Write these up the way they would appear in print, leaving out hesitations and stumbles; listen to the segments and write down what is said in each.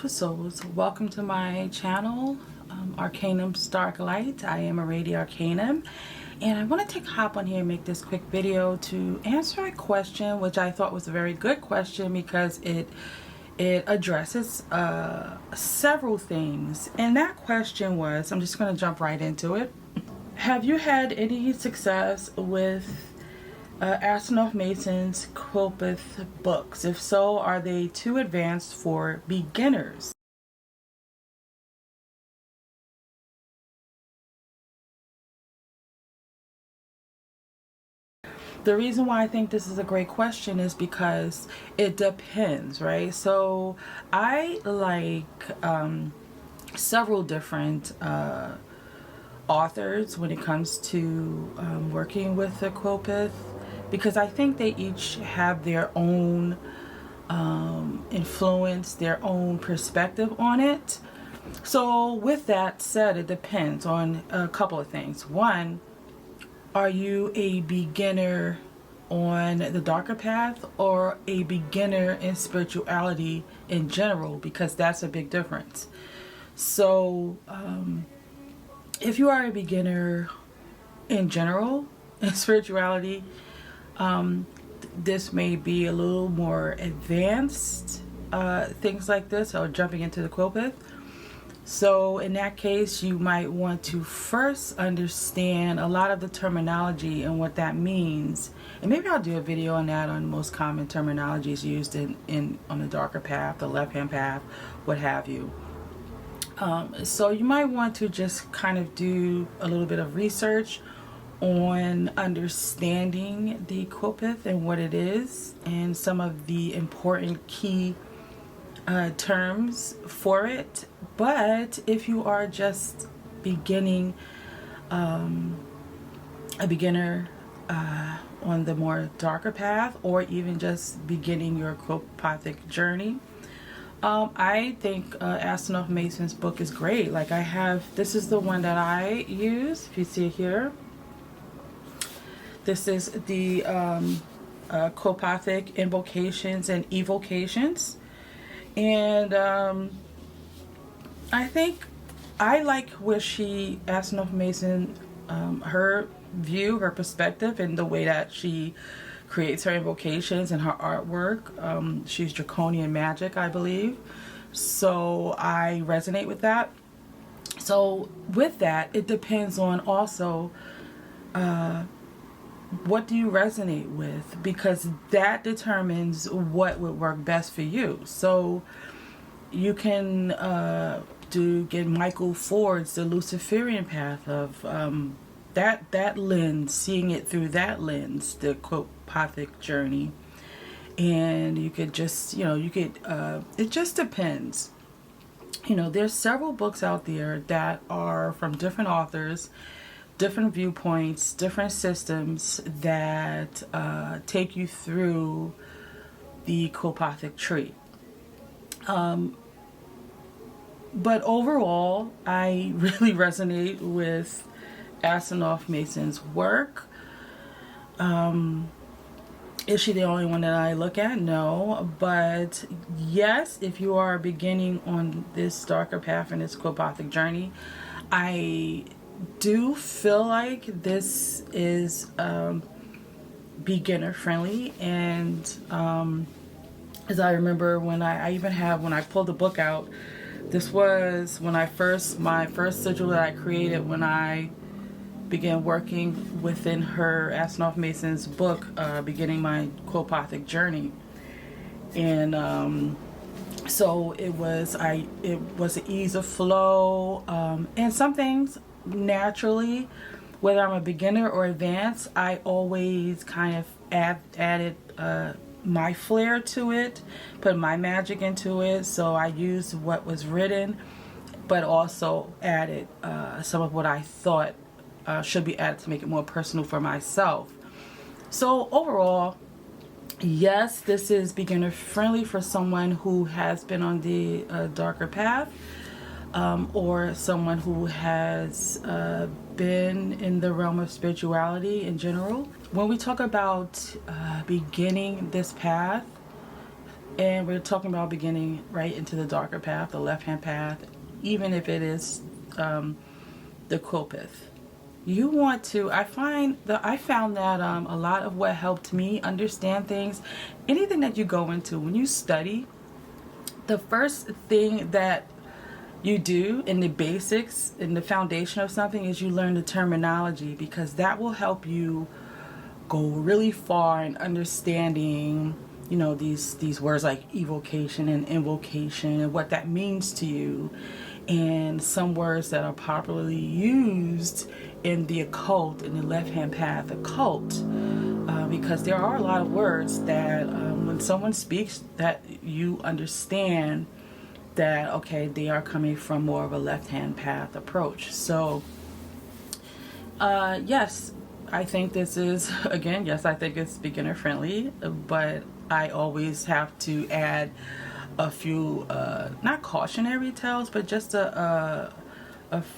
souls, welcome to my channel, Arcanum's Dark Light. I am a Radio Arcanum, and I want to hop on here and make this quick video to answer a question which I thought was a very good question because it addresses several things. And that question was, I'm just going to jump right into it. Have you had any success with Asenath Masons Qliphoth books? If so, are they too advanced for beginners? The reason why I think this is a great question is because it depends, right? So I like several different authors when it comes to working with the Qliphoth, because I think they each have their own influence, their own perspective on it. So with that said, it depends on a couple of things. One, are you a beginner on the darker path or a beginner in spirituality in general? Because that's a big difference. So if you are a beginner in general in spirituality, this may be a little more advanced things like this, or jumping into the Qliphoth. So in that case, you might want to first understand a lot of the terminology and what that means. And maybe I'll do a video on that, on most common terminologies used on the darker path, the left-hand path, what have you. So you might want to just kind of do a little bit of research on understanding the Qliphoth and what it is, and some of the important key terms for it. But if you are just beginning, a beginner on the more darker path, or even just beginning your Qliphothic journey, I think Asenath Masons book is great. Like, I have, this is the one that I use, if you see it here. This is the Qliphothic Invocations and Evocations. And I think I like where Asenath Mason, her view, her perspective, and the way that she creates her invocations and her artwork. She's draconian magic, I believe. So I resonate with that. So with that, it depends on also what do you resonate with, because that determines what would work best for you. So you can get Michael Ford's The Luciferian Path of that lens, seeing it through that lens, the Qliphothic journey. And you could just, it just depends. There's several books out there that are from different authors, different viewpoints, different systems that take you through the Qliphothic tree. But overall, I really resonate with Asenath Mason's work. Is she the only one that I look at? No. But yes, if you are beginning on this darker path and this Qliphothic journey, I do feel like this is beginner friendly. And as I remember, when I pulled the book out, this was when my first sigil that I created when I began working within her Asenath Mason's book, beginning my Qliphothic journey. And so it was an ease of flow, and some things naturally, whether I'm a beginner or advanced, I always kind of added my flair to it, put my magic into it. So I used what was written, but also added some of what I thought should be added to make it more personal for myself. So overall, yes, this is beginner friendly for someone who has been on the darker path, or someone who has been in the realm of spirituality in general. When we talk about beginning this path, And we're talking about beginning right into the darker path, the left-hand path, even if it is the Qliphoth. You want to, I found that a lot of what helped me understand things, anything that you go into, when you study, the first thing that you do in the basics, in the foundation of something, is you learn the terminology, because that will help you go really far in understanding, you know, these words like evocation and invocation and what that means to you, and some words that are popularly used in the occult, in the left-hand path occult, because there are a lot of words that when someone speaks, that you understand that, okay, they are coming from more of a left-hand path approach. So yes, I think this is, again, yes, I think it's beginner friendly, but I always have to add a few not cautionary tales, but just a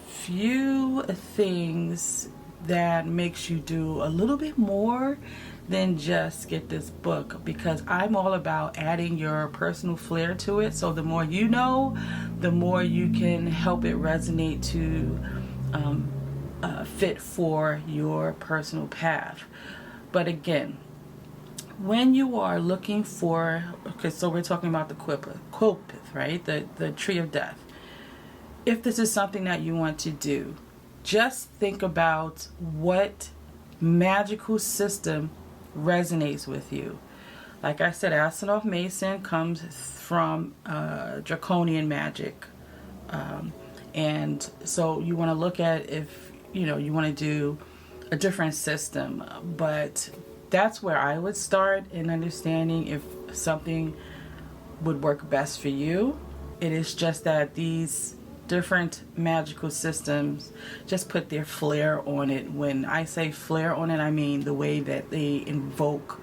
few things that makes you do a little bit more than just get this book, because I'm all about adding your personal flair to it. So the more you know, the more you can help it resonate to fit for your personal path. But again, when you are looking for, okay, so we're talking about the Qliphoth, right? The tree of death. If this is something that you want to do, just think about what magical system resonates with you. Like I said, Asenath Mason comes from draconian magic, and so you want to look at if you want to do a different system, but that's where I would start in understanding if something would work best for you. It is just that these different magical systems just put their flair on it. When I say flair on it, I mean the way that they invoke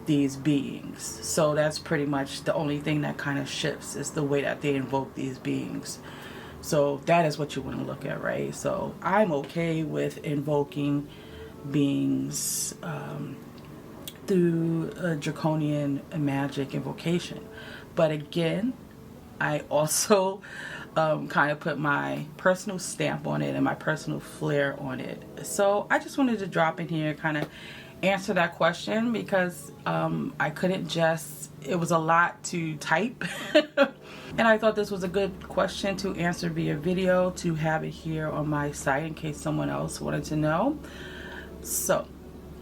these beings. So that's pretty much the only thing that kind of shifts, is the way that they invoke these beings. So that is what you want to look at, right? So I'm okay with invoking beings through a draconian magic invocation. But again, I also kind of put my personal stamp on it and my personal flair on it. So I just wanted to drop in here, kind of answer that question, because I couldn't just, it was a lot to type. And I thought this was a good question to answer via video, to have it here on my site in case someone else wanted to know. So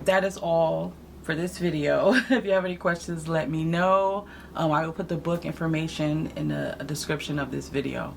that is all for this video. If you have any questions, let me know. I will put the book information in the description of this video.